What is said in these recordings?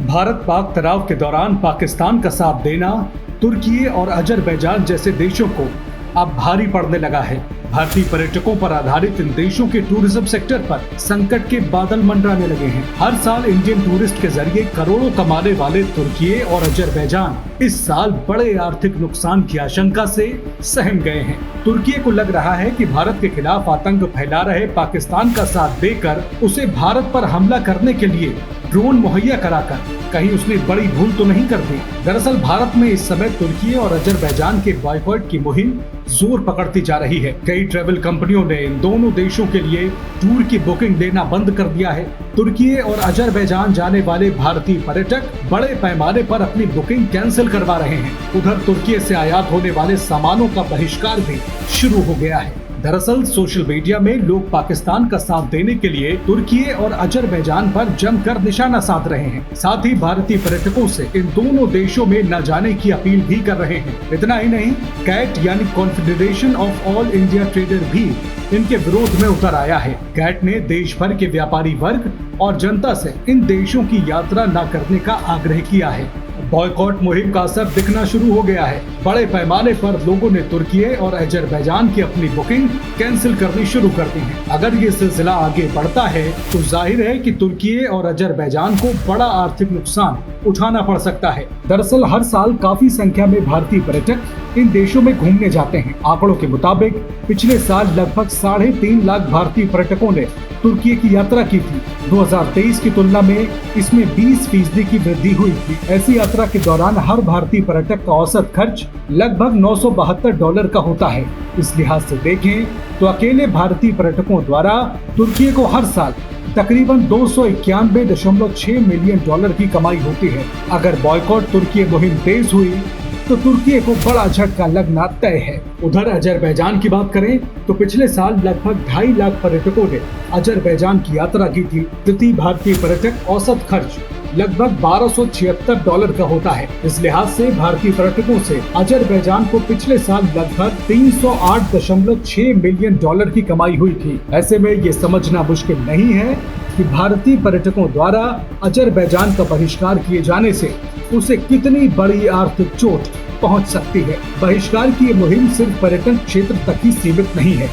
भारत पाक तनाव के दौरान पाकिस्तान का साथ देना तुर्की और अजरबैजान जैसे देशों को अब भारी पड़ने लगा है। भारतीय पर्यटकों पर आधारित इन देशों के टूरिज्म सेक्टर पर संकट के बादल मंडराने लगे हैं। हर साल इंडियन टूरिस्ट के जरिए करोड़ों कमाने वाले तुर्की और अजरबैजान इस साल बड़े आर्थिक नुकसान की आशंका से सहम गए हैं। तुर्की को लग रहा है कि भारत के खिलाफ आतंक फैला रहे पाकिस्तान का साथ देकर उसे भारत पर हमला करने के लिए ड्रोन मुहैया कराकर कहीं उसने बड़ी भूल तो नहीं कर दी। दरअसल भारत में इस समय तुर्की और अजरबैजान के बॉयकॉट की मुहिम जोर पकड़ती जा रही है। कई ट्रैवल कंपनियों ने इन दोनों देशों के लिए टूर की बुकिंग देना बंद कर दिया है। तुर्की और अजरबैजान जाने वाले भारतीय पर्यटक बड़े पैमाने पर अपनी बुकिंग कैंसिल करवा रहे हैं। उधर तुर्की से आयात होने वाले सामानों का बहिष्कार भी शुरू हो गया है। दरअसल सोशल मीडिया में लोग पाकिस्तान का साथ देने के लिए तुर्की और अजरबैजान पर जमकर निशाना साध रहे हैं। साथ ही भारतीय पर्यटकों से इन दोनों देशों में न जाने की अपील भी कर रहे हैं। इतना ही नहीं, कैट यानी confederation of all India trader भी इनके विरोध में उतर आया है। कैट ने देश भर के व्यापारी वर्ग और जनता से इन देशों की यात्रा न करने का आग्रह किया है। बॉयकॉट मुहिम का असर दिखना शुरू हो गया है। बड़े पैमाने पर लोगों ने तुर्की और अजरबैजान की अपनी बुकिंग कैंसिल करनी शुरू कर दी है। अगर ये सिलसिला आगे बढ़ता है तो जाहिर है कि तुर्की और अजरबैजान को बड़ा आर्थिक नुकसान उठाना पड़ सकता है। दरअसल हर साल काफी संख्या में भारतीय पर्यटक इन देशों में घूमने जाते हैं। आंकड़ों के मुताबिक पिछले साल लगभग 3.5 लाख भारतीय पर्यटकों ने तुर्की की यात्रा की थी। 2023 की तुलना में इसमें 20% की वृद्धि हुई थी। ऐसी यात्रा के दौरान हर भारतीय पर्यटक का औसत खर्च लगभग $972 का होता है। इस लिहाज से देखें तो अकेले भारतीय पर्यटकों द्वारा तुर्की को हर साल तकरीबन $291.6 मिलियन की कमाई होती है। अगर बॉयकॉट तुर्की मुहिम तेज हुई तो तुर्की को बड़ा झटका लगना तय है। उधर अजरबैजान की बात करें तो पिछले साल लगभग 2.5 लाख पर्यटकों ने अजरबैजान की यात्रा की थी। प्रति भारतीय पर्यटक औसत खर्च लगभग $1276 का होता है। इस लिहाज से भारतीय पर्यटकों से अजरबैजान को पिछले साल लगभग $308.6 मिलियन की कमाई हुई थी। ऐसे में ये समझना मुश्किल नहीं है कि भारतीय पर्यटकों द्वारा अजरबैजान का बहिष्कार किए जाने से उसे कितनी बड़ी आर्थिक चोट पहुंच सकती है। बहिष्कार की ये मुहिम सिर्फ पर्यटन क्षेत्र तक ही सीमित नहीं है,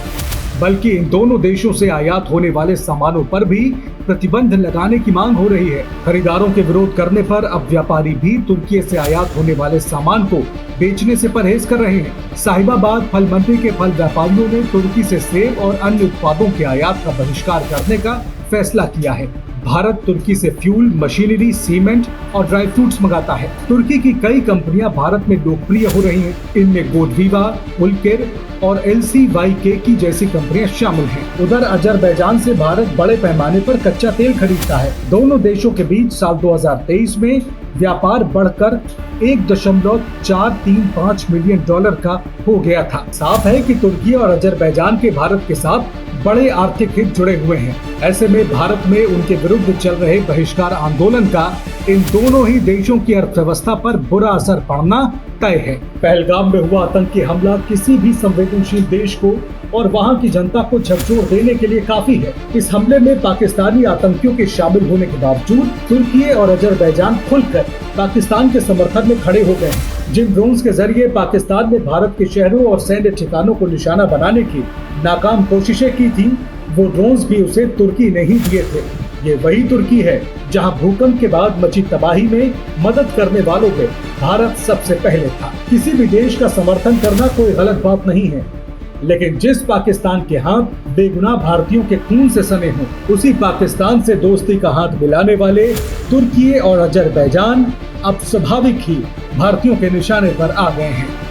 बल्कि इन दोनों देशों से आयात होने वाले सामानों पर भी प्रतिबंध लगाने की मांग हो रही है। खरीदारों के विरोध करने पर अब व्यापारी भी तुर्की से आयात होने वाले सामान को बेचने से परहेज कर रहे हैं। साहिबाबाद फल मंडी के फल व्यापारियों ने तुर्की से सेब और अन्य उत्पादों के आयात का बहिष्कार करने का फैसला किया है। भारत तुर्की से फ्यूल, मशीनरी, सीमेंट और ड्राई फ्रूट्स मंगाता है। तुर्की की कई कंपनियां भारत में लोकप्रिय हो रही हैं। इनमें गोडवीवा, उल्केर और LCYK की जैसी कंपनियां शामिल हैं। उधर अजरबैजान से भारत बड़े पैमाने पर कच्चा तेल खरीदता है। दोनों देशों के बीच साल 2023 में व्यापार बढ़कर $1.435 मिलियन का हो गया था। साफ है कि तुर्की और अजरबैजान के भारत के साथ बड़े आर्थिक हित जुड़े हुए हैं। ऐसे में भारत में उनके विरुद्ध चल रहे बहिष्कार आंदोलन का इन दोनों ही देशों की अर्थव्यवस्था पर बुरा असर पड़ना तय है। पहलगाम में हुआ आतंकी हमला किसी भी संवेदनशील देश को और वहां की जनता को झकझोर देने के लिए काफी है। इस हमले में पाकिस्तानी आतंकियों के शामिल होने के बावजूद तुर्की और अजरबैजान खुलकर पाकिस्तान के समर्थन में खड़े हो गए हैं। जिन ड्रोन्स के जरिए पाकिस्तान ने भारत के शहरों और सैन्य ठिकानों को निशाना बनाने की नाकाम कोशिशें की थी, वो ड्रोन्स भी उसे तुर्की ने ही दिए थे। ये वही तुर्की है जहां भूकंप के बाद मची तबाही में मदद करने वालों में भारत सबसे पहले था। किसी भी देश का समर्थन करना कोई गलत बात नहीं है, लेकिन जिस पाकिस्तान के हाथ बेगुनाह भारतीयों के खून से सने हों, उसी पाकिस्तान से दोस्ती का हाथ मिलाने वाले तुर्की और अजरबैजान अब स्वाभाविक ही भारतीयों के निशाने पर आ गए हैं।